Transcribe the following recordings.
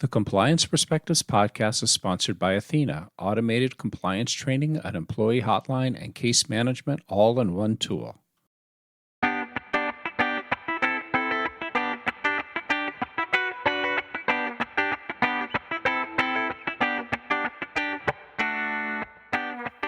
The Compliance Perspectives podcast is sponsored by Athena, automated compliance training, an employee hotline, and case management all in one tool.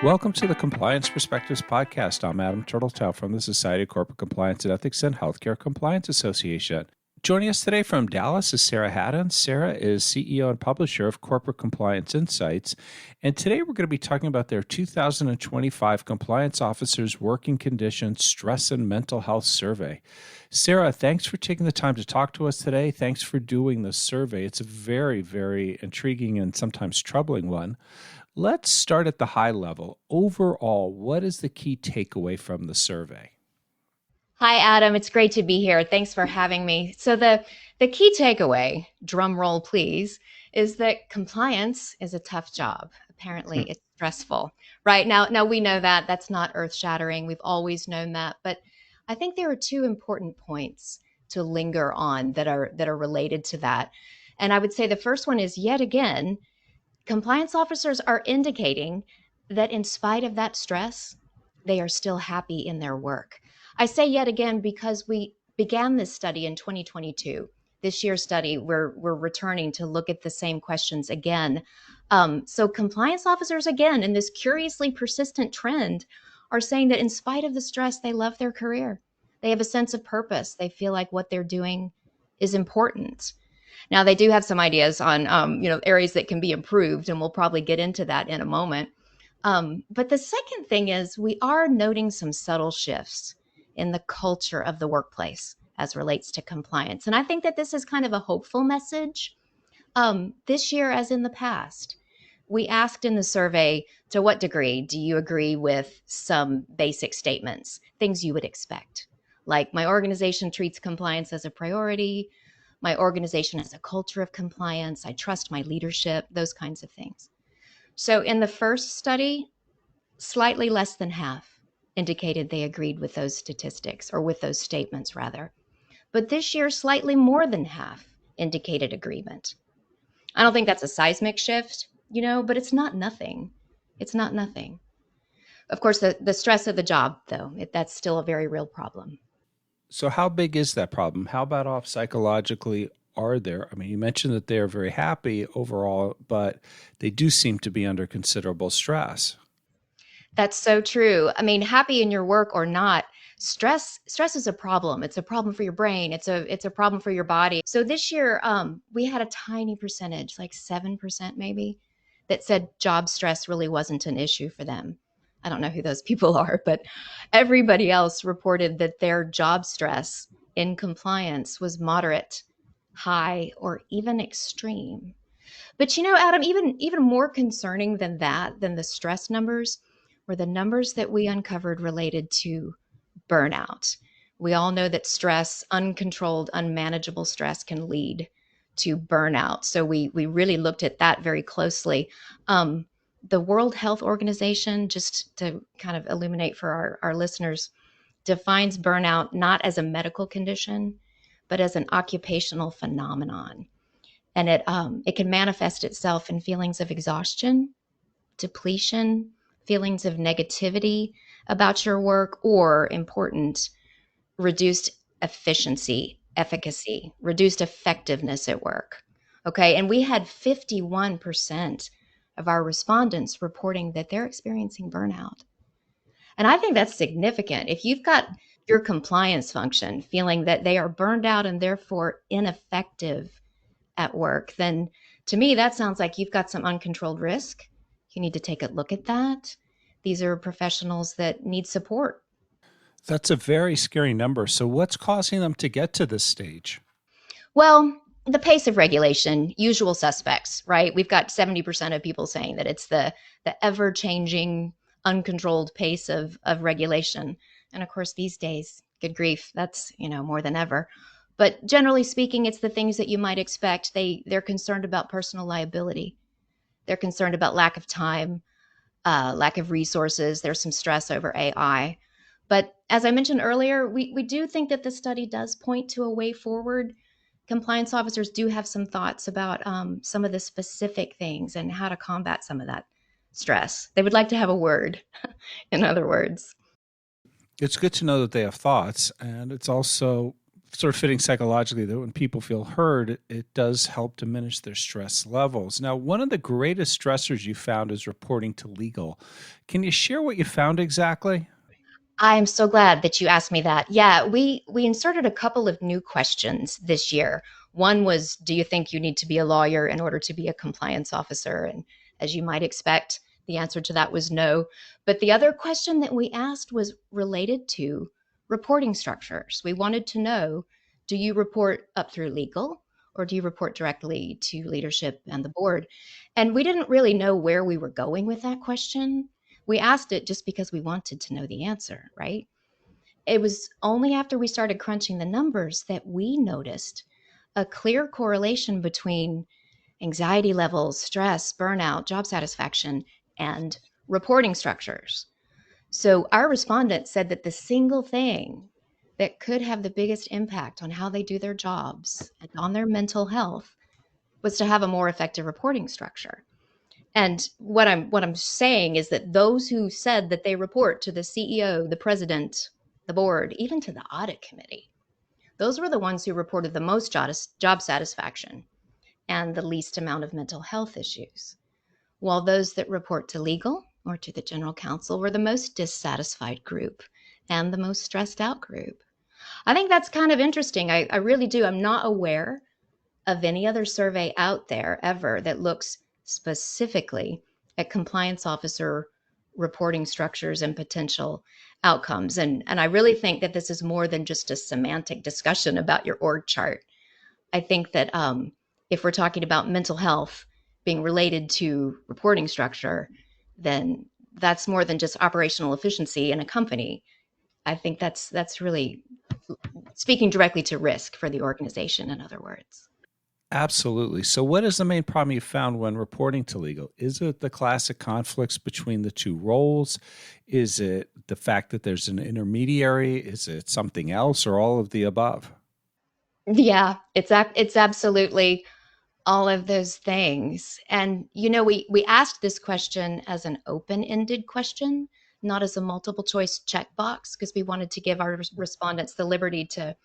Welcome to the Compliance Perspectives podcast. I'm Adam Turtletail from the Society of Corporate Compliance and Ethics and Healthcare Compliance Association. Joining us today from Dallas is Sarah Hadden. Sarah is CEO and publisher of Corporate Compliance Insights. And today we're going to be talking about their 2025 Compliance Officers Working Conditions, Stress, and Mental Health Survey. Sarah, thanks for taking the time to talk to us today. Thanks for doing the survey. It's a very, very intriguing and sometimes troubling one. Let's start at the high level. Overall, what is the key takeaway from the survey? Hi, Adam. It's great to be here. Thanks for having me. So the key takeaway, drum roll please, is that compliance is a tough job. Apparently it's stressful, right? Now we know that that's not earth shattering. We've always known that, but I think there are two important points to linger on that are related to that. And I would say the first one is, yet again, compliance officers are indicating that in spite of that stress, they are still happy in their work. I say yet again because we began this study in 2022. This year's study, we're returning to look at the same questions again. So compliance officers, again, in this curiously persistent trend, are saying that in spite of the stress, they love their career. They have a sense of purpose. They feel like what they're doing is important. Now, they do have some ideas on areas that can be improved, and we'll probably get into that in a moment. But the second thing is we are noting some subtle shifts in the culture of the workplace as relates to compliance. And I think that this is kind of a hopeful message. This year, as in the past, we asked in the survey, to what degree do you agree with some basic statements, things you would expect? Like, my organization treats compliance as a priority. My organization has a culture of compliance. I trust my leadership, those kinds of things. So in the first study, slightly less than half indicated they agreed with those statistics, or with those statements rather. But this year, slightly more than half indicated agreement. I don't think that's a seismic shift, but it's not nothing. It's not nothing. Of course, the stress of the job, though, that's still a very real problem. So how big is that problem? How bad off psychologically are there? I mean, you mentioned that they're very happy overall, but they do seem to be under considerable stress. That's so true. I mean, happy in your work or not, stress is a problem. It's a problem for your brain. It's a problem for your body. So this year, we had a tiny percentage, like 7% maybe, that said job stress really wasn't an issue for them. I don't know who those people are, but everybody else reported that their job stress in compliance was moderate, high, or even extreme. But Adam, even more concerning than that, than the stress numbers, were the numbers that we uncovered related to burnout. We all know that stress, uncontrolled, unmanageable stress, can lead to burnout. So we really looked at that very closely. The World Health Organization, just to kind of illuminate for our listeners, defines burnout not as a medical condition, but as an occupational phenomenon. And it can manifest itself in feelings of exhaustion, depletion, feelings of negativity about your work, or important, reduced efficacy, reduced effectiveness at work. Okay. And we had 51% of our respondents reporting that they're experiencing burnout. And I think that's significant. If you've got your compliance function feeling that they are burned out and therefore ineffective at work, then to me, that sounds like you've got some uncontrolled risk. You need to take a look at that. These are professionals that need support. That's a very scary number. So what's causing them to get to this stage? Well, the pace of regulation, usual suspects, right? We've got 70% of people saying that it's the ever-changing, uncontrolled pace of regulation. And of course, these days, good grief, that's, more than ever. But generally speaking, it's the things that you might expect. They're concerned about personal liability. They're concerned about lack of time, lack of resources. There's some stress over AI. But as I mentioned earlier, we do think that the study does point to a way forward. compliance officers do have some thoughts about some of the specific things and how to combat some of that stress. They would like to have a word, in other words. It's good to know that they have thoughts, and it's also sort of fitting psychologically that when people feel heard, it does help diminish their stress levels. Now, one of the greatest stressors you found is reporting to legal. Can you share what you found exactly? I'm so glad that you asked me that. Yeah, we inserted a couple of new questions this year. One was, do you think you need to be a lawyer in order to be a compliance officer? And as you might expect, the answer to that was no. But the other question that we asked was related to reporting structures. We wanted to know, do you report up through legal or do you report directly to leadership and the board? And we didn't really know where we were going with that question. We asked it just because we wanted to know the answer, right? It was only after we started crunching the numbers that we noticed a clear correlation between anxiety levels, stress, burnout, job satisfaction, and reporting structures. So our respondents said that the single thing that could have the biggest impact on how they do their jobs and on their mental health was to have a more effective reporting structure. And what I'm saying is that those who said that they report to the CEO, the president, the board, even to the audit committee, those were the ones who reported the most job satisfaction and the least amount of mental health issues, while those that report to legal or to the general counsel were the most dissatisfied group and the most stressed out group. I think that's kind of interesting. I really do. I'm not aware of any other survey out there ever that looks specifically at compliance officer reporting structures and potential outcomes. And I really think that this is more than just a semantic discussion about your org chart. I think that if we're talking about mental health being related to reporting structure, then that's more than just operational efficiency in a company. I think that's really speaking directly to risk for the organization, in other words. Absolutely. So, what is the main problem you found when reporting to legal? Is it the classic conflicts between the two roles? Is it the fact that there's an intermediary? Is it something else or all of the above? Yeah, it's absolutely all of those things. And we asked this question as an open-ended question, not as a multiple choice checkbox, because we wanted to give our respondents the liberty to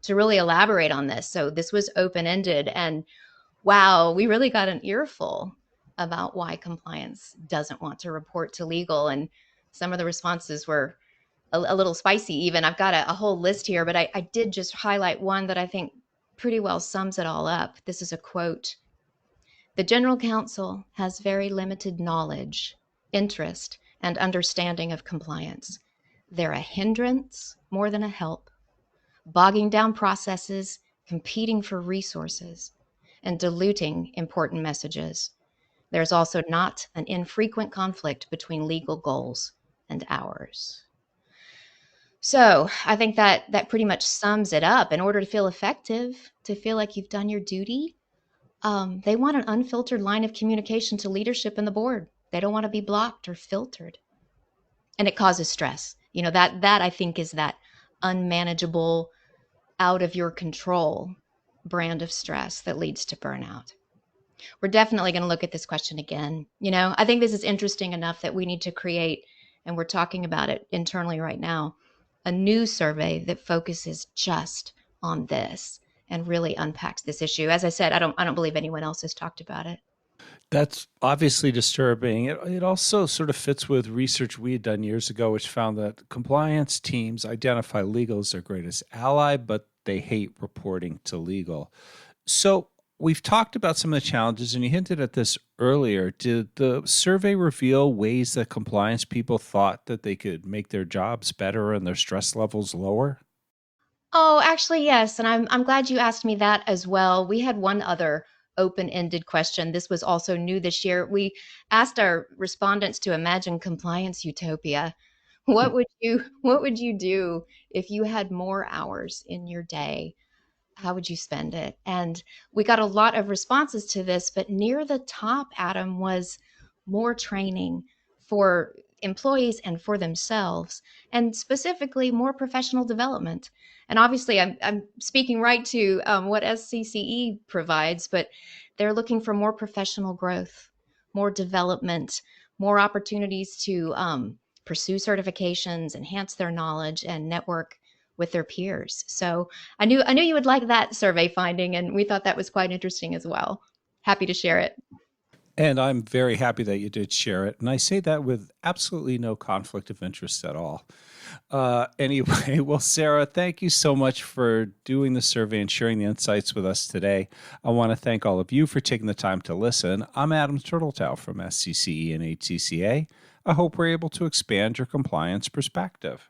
really elaborate on this. So this was open-ended, and wow, we really got an earful about why compliance doesn't want to report to legal. And some of the responses were a little spicy even. I've got a whole list here, but I did just highlight one that I think pretty well sums it all up. This is a quote. The General Counsel has very limited knowledge, interest, and understanding of compliance. They're a hindrance more than a help, bogging down processes, competing for resources, and diluting important messages. There's also not an infrequent conflict between legal goals and ours. So I think that pretty much sums it up. In order to feel effective, to feel like you've done your duty, they want an unfiltered line of communication to leadership and the board. They don't want to be blocked or filtered, and it causes stress. That I think is that unmanageable, out of your control brand of stress that leads to burnout. We're definitely going to look at this question again. I think this is interesting enough that we need to create, and we're talking about it internally right now, a new survey that focuses just on this and really unpacks this issue. As I said, I don't believe anyone else has talked about it. That's obviously disturbing. It also sort of fits with research we had done years ago, which found that compliance teams identify legal as their greatest ally, but they hate reporting to legal. So we've talked about some of the challenges, and you hinted at this earlier. Did the survey reveal ways that compliance people thought that they could make their jobs better and their stress levels lower? Oh, actually, yes. And I'm glad you asked me that as well. We had one other open-ended question. This was also new this year. We asked our respondents to imagine compliance utopia. What would you do if you had more hours in your day? How would you spend it? And we got a lot of responses to this, but near the top, Adam, was more training for employees and for themselves, and specifically more professional development. And obviously, I'm speaking right to what SCCE provides, but they're looking for more professional growth, more development, more opportunities to pursue certifications, enhance their knowledge, and network with their peers. So I knew you would like that survey finding, and we thought that was quite interesting as well. Happy to share it. And I'm very happy that you did share it. And I say that with absolutely no conflict of interest at all. Anyway, well, Sarah, thank you so much for doing the survey and sharing the insights with us today. I want to thank all of you for taking the time to listen. I'm Adam Turtletail from SCCE and HCCA. I hope we're able to expand your compliance perspective.